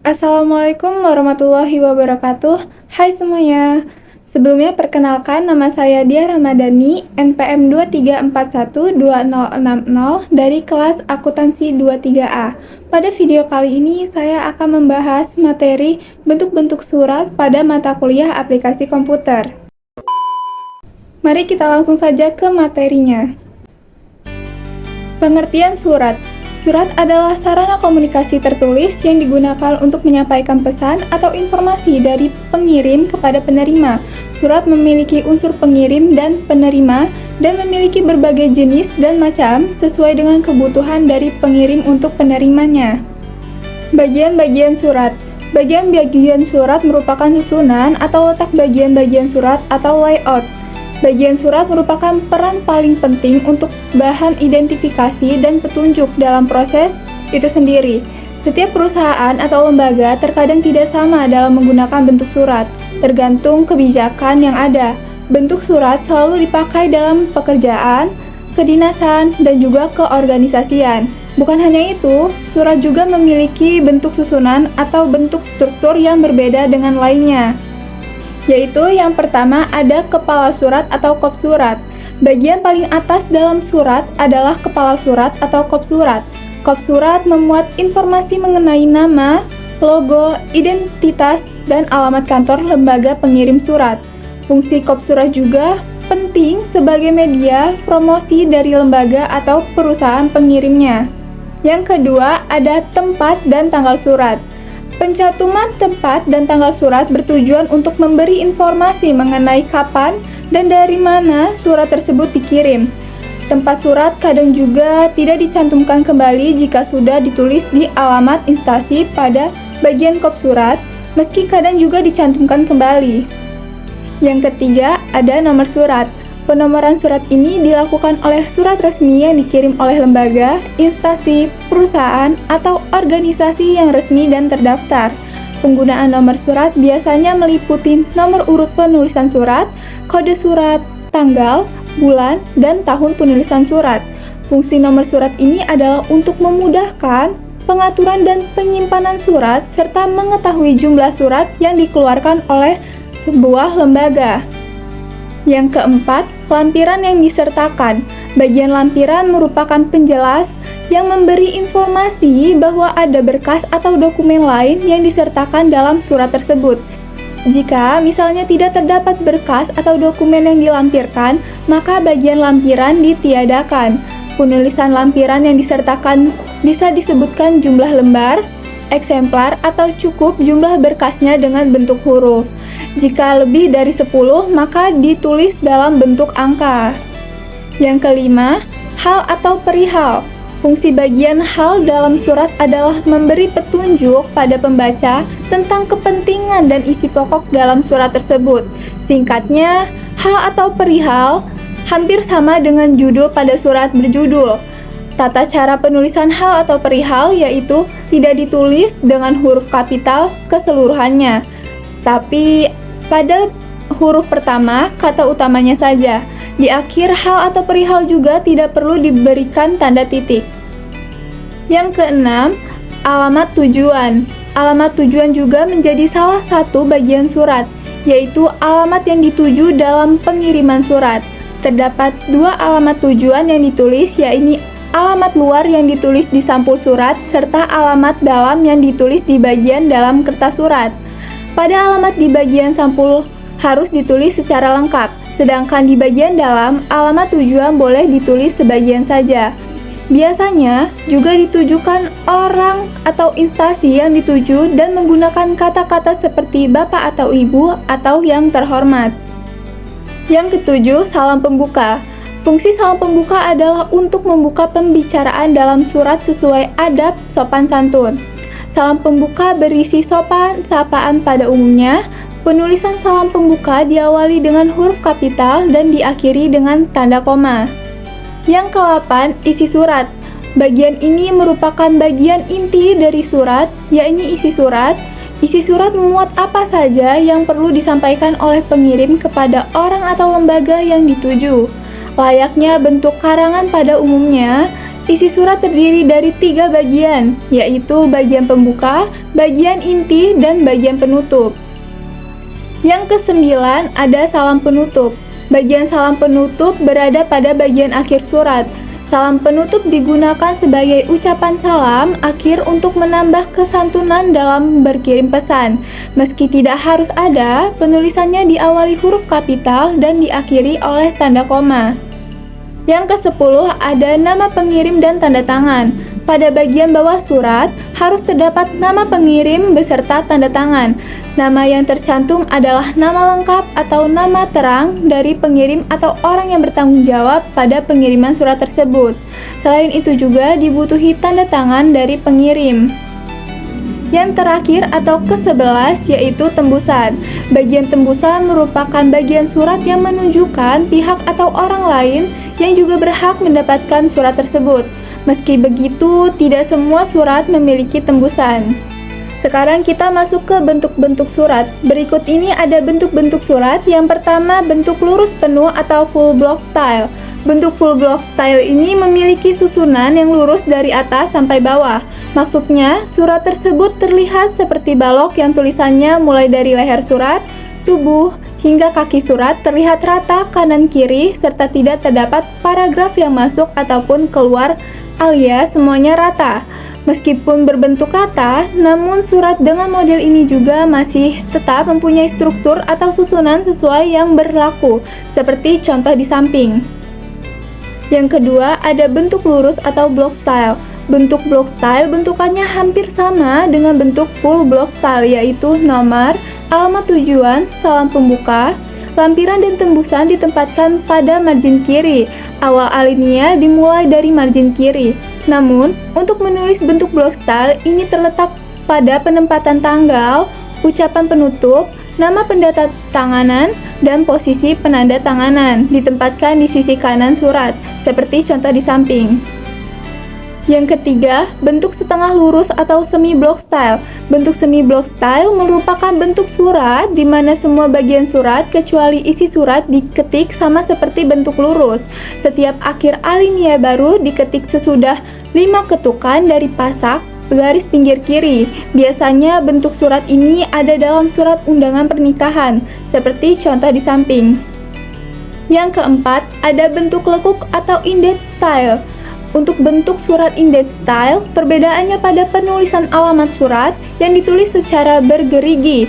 Assalamualaikum warahmatullahi wabarakatuh. Hai semuanya. Sebelumnya perkenalkan, nama saya Dia Ramadhani, NPM 23412060 dari kelas akuntansi 23A. Pada video kali ini saya akan membahas materi bentuk-bentuk surat pada mata kuliah aplikasi komputer. Mari kita langsung saja ke materinya. Pengertian surat. Surat adalah sarana komunikasi tertulis yang digunakan untuk menyampaikan pesan atau informasi dari pengirim kepada penerima. Surat memiliki unsur pengirim dan penerima dan memiliki berbagai jenis dan macam sesuai dengan kebutuhan dari pengirim untuk penerimanya. Bagian-bagian surat. Bagian-bagian surat merupakan susunan atau letak bagian-bagian surat atau layout. Bagian surat merupakan peran paling penting untuk bahan identifikasi dan petunjuk dalam proses itu sendiri. Setiap perusahaan atau lembaga terkadang tidak sama dalam menggunakan bentuk surat, tergantung kebijakan yang ada. Bentuk surat selalu dipakai dalam pekerjaan, kedinasan, dan juga keorganisasian. Bukan hanya itu, surat juga memiliki bentuk susunan atau bentuk struktur yang berbeda dengan lainnya. Yaitu yang pertama ada kepala surat atau kop surat. Bagian paling atas dalam surat adalah kepala surat atau kop surat. Kop surat memuat informasi mengenai nama, logo, identitas, dan alamat kantor lembaga pengirim surat. Fungsi kop surat juga penting sebagai media promosi dari lembaga atau perusahaan pengirimnya. Yang kedua ada tempat dan tanggal surat. Pencantuman tempat dan tanggal surat bertujuan untuk memberi informasi mengenai kapan dan dari mana surat tersebut dikirim. Tempat surat kadang juga tidak dicantumkan kembali jika sudah ditulis di alamat instansi pada bagian kop surat, meski kadang juga dicantumkan kembali. Yang ketiga, ada nomor surat. Penomoran surat ini dilakukan oleh surat resmi yang dikirim oleh lembaga, instansi, perusahaan, atau organisasi yang resmi dan terdaftar. Penggunaan nomor surat biasanya meliputi nomor urut penulisan surat, kode surat, tanggal, bulan, dan tahun penulisan surat. Fungsi nomor surat ini adalah untuk memudahkan pengaturan dan penyimpanan surat serta mengetahui jumlah surat yang dikeluarkan oleh sebuah lembaga. Yang keempat, lampiran yang disertakan. Bagian lampiran merupakan penjelas yang memberi informasi bahwa ada berkas atau dokumen lain yang disertakan dalam surat tersebut. Jika misalnya tidak terdapat berkas atau dokumen yang dilampirkan, maka bagian lampiran ditiadakan. Penulisan lampiran yang disertakan bisa disebutkan jumlah lembar, eksemplar, atau cukup jumlah berkasnya dengan bentuk huruf. Jika lebih dari 10, maka ditulis dalam bentuk angka. Yang kelima, hal atau perihal. Fungsi bagian hal dalam surat adalah memberi petunjuk pada pembaca tentang kepentingan dan isi pokok dalam surat tersebut. Singkatnya, hal atau perihal hampir sama dengan judul pada surat berjudul. Tata cara penulisan hal atau perihal yaitu tidak ditulis dengan huruf kapital keseluruhannya, tapi pada huruf pertama kata utamanya saja. Di akhir hal atau perihal juga tidak perlu diberikan tanda titik. Yang keenam, alamat tujuan. Alamat tujuan juga menjadi salah satu bagian surat, yaitu alamat yang dituju dalam pengiriman surat. Terdapat dua alamat tujuan yang ditulis, yaitu alamat luar yang ditulis di sampul surat, serta alamat dalam yang ditulis di bagian dalam kertas surat. Pada alamat di bagian sampul harus ditulis secara lengkap, sedangkan di bagian dalam, alamat tujuan boleh ditulis sebagian saja. Biasanya juga ditujukan orang atau instansi yang dituju dan menggunakan kata-kata seperti Bapak atau Ibu atau yang terhormat. Yang ketujuh, salam pembuka. Fungsi salam pembuka adalah untuk membuka pembicaraan dalam surat sesuai adab sopan santun. Salam pembuka berisi sopan sapaan pada umumnya. Penulisan salam pembuka diawali dengan huruf kapital dan diakhiri dengan tanda koma. Yang ke-8, isi surat. Bagian ini merupakan bagian inti dari surat, yaitu isi surat. Isi surat memuat apa saja yang perlu disampaikan oleh pengirim kepada orang atau lembaga yang dituju. Layaknya bentuk karangan pada umumnya, isi surat terdiri dari 3 bagian, yaitu bagian pembuka, bagian inti, dan bagian penutup. Yang kesembilan ada salam penutup. Bagian salam penutup berada pada bagian akhir surat. Salam penutup digunakan sebagai ucapan salam akhir untuk menambah kesantunan dalam berkirim pesan. Meski tidak harus ada, penulisannya diawali huruf kapital dan diakhiri oleh tanda koma. Yang ke-10 ada nama pengirim dan tanda tangan. Pada bagian bawah surat harus terdapat nama pengirim beserta tanda tangan. Nama yang tercantum adalah nama lengkap atau nama terang dari pengirim atau orang yang bertanggung jawab pada pengiriman surat tersebut. Selain itu juga dibutuhi tanda tangan dari pengirim. Yang terakhir atau ke-11 yaitu tembusan. Bagian tembusan merupakan bagian surat yang menunjukkan pihak atau orang lain yang juga berhak mendapatkan surat tersebut. Meski begitu, tidak semua surat memiliki tembusan. Sekarang kita masuk ke bentuk-bentuk surat. Berikut ini ada bentuk-bentuk surat. Yang pertama, bentuk lurus penuh atau full block style. Bentuk full block style ini memiliki susunan yang lurus dari atas sampai bawah. Maksudnya, surat tersebut terlihat seperti balok yang tulisannya mulai dari leher surat, tubuh, hingga kaki surat terlihat rata kanan-kiri serta tidak terdapat paragraf yang masuk ataupun keluar alias semuanya rata. Meskipun berbentuk rata, namun surat dengan model ini juga masih tetap mempunyai struktur atau susunan sesuai yang berlaku, seperti contoh di samping. Yang kedua, ada bentuk lurus atau block style. Bentuk block style bentukannya hampir sama dengan bentuk full block style, yaitu nomor, alamat tujuan, salam pembuka, lampiran dan tembusan ditempatkan pada margin kiri. Awal alinea dimulai dari margin kiri. Namun, untuk menulis bentuk block style ini terletak pada penempatan tanggal, ucapan penutup, nama pendata tanganan, dan posisi penanda tanganan ditempatkan di sisi kanan surat, seperti contoh di samping. Yang ketiga, bentuk setengah lurus atau semi block style. Bentuk semi block style merupakan bentuk surat di mana semua bagian surat kecuali isi surat diketik sama seperti bentuk lurus. Setiap akhir alinea baru diketik sesudah 5 ketukan dari pasak garis pinggir kiri. Biasanya bentuk surat ini ada dalam surat undangan pernikahan, seperti contoh di samping. Yang keempat, ada bentuk lekuk atau indent style. Untuk bentuk surat indent style, perbedaannya pada penulisan alamat surat yang ditulis secara bergerigi.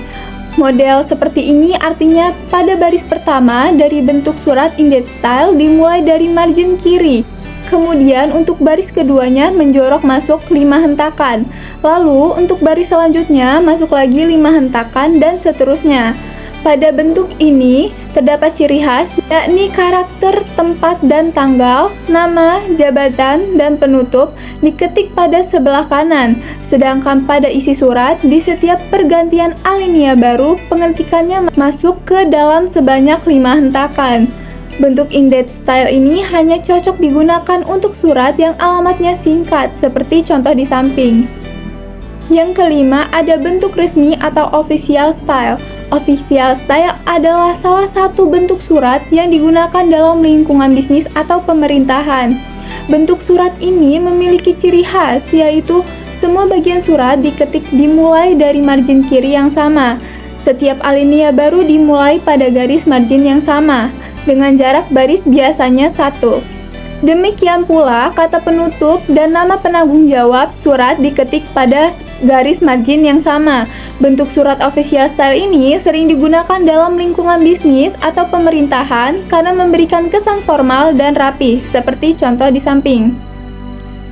Model seperti ini artinya pada baris pertama dari bentuk surat indent style dimulai dari margin kiri. Kemudian untuk baris keduanya menjorok masuk 5 hentakan. Lalu untuk baris selanjutnya masuk lagi 5 hentakan dan seterusnya. Pada bentuk ini terdapat ciri khas, yakni karakter, tempat dan tanggal, nama, jabatan, dan penutup diketik pada sebelah kanan. Sedangkan pada isi surat, di setiap pergantian alinea baru, pengetikannya masuk ke dalam sebanyak 5 hentakan. Bentuk indent style ini hanya cocok digunakan untuk surat yang alamatnya singkat, seperti contoh di samping. Yang kelima, ada bentuk resmi atau official style. Official style adalah salah satu bentuk surat yang digunakan dalam lingkungan bisnis atau pemerintahan. Bentuk surat ini memiliki ciri khas, yaitu semua bagian surat diketik dimulai dari margin kiri yang sama. Setiap alinea baru dimulai pada garis margin yang sama, dengan jarak baris biasanya 1. Demikian pula, kata penutup dan nama penanggung jawab surat diketik pada garis margin yang sama. Bentuk surat official style ini sering digunakan dalam lingkungan bisnis atau pemerintahan karena memberikan kesan formal dan rapi, seperti contoh di samping.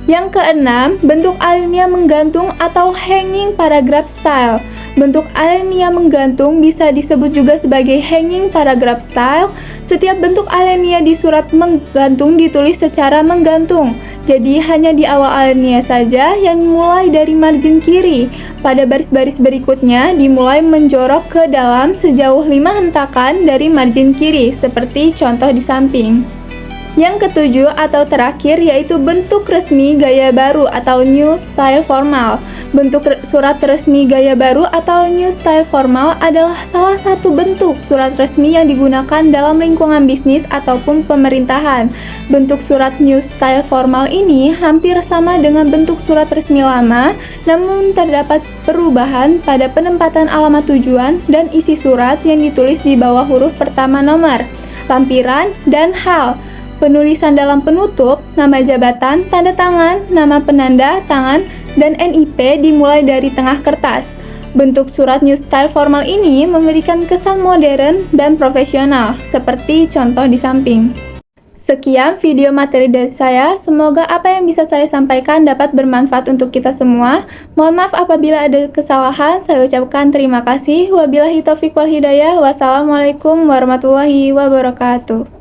Yang keenam, bentuk alinea menggantung atau hanging paragraph style. Bentuk alinea menggantung bisa disebut juga sebagai hanging paragraph style. Setiap bentuk alinea di surat menggantung ditulis secara menggantung. Jadi hanya di awal alinea saja yang mulai dari margin kiri. Pada baris-baris berikutnya dimulai menjorok ke dalam sejauh 5 hentakan dari margin kiri, seperti contoh di samping. Yang ketujuh atau terakhir yaitu bentuk resmi gaya baru atau new style formal. Bentuk surat resmi gaya baru atau new style formal adalah salah satu bentuk surat resmi yang digunakan dalam lingkungan bisnis ataupun pemerintahan. Bentuk surat new style formal ini hampir sama dengan bentuk surat resmi lama, namun terdapat perubahan pada penempatan alamat tujuan dan isi surat yang ditulis di bawah huruf pertama nomor, lampiran, dan hal. Penulisan dalam penutup, nama jabatan, tanda tangan, nama penanda tangan, dan NIP dimulai dari tengah kertas. Bentuk surat new style formal ini memberikan kesan modern dan profesional, seperti contoh di samping. Sekian video materi dari saya, semoga apa yang bisa saya sampaikan dapat bermanfaat untuk kita semua. Mohon maaf apabila ada kesalahan, saya ucapkan terima kasih. Wabillahi taufiq wal hidayah. Wassalamualaikum warahmatullahi wabarakatuh.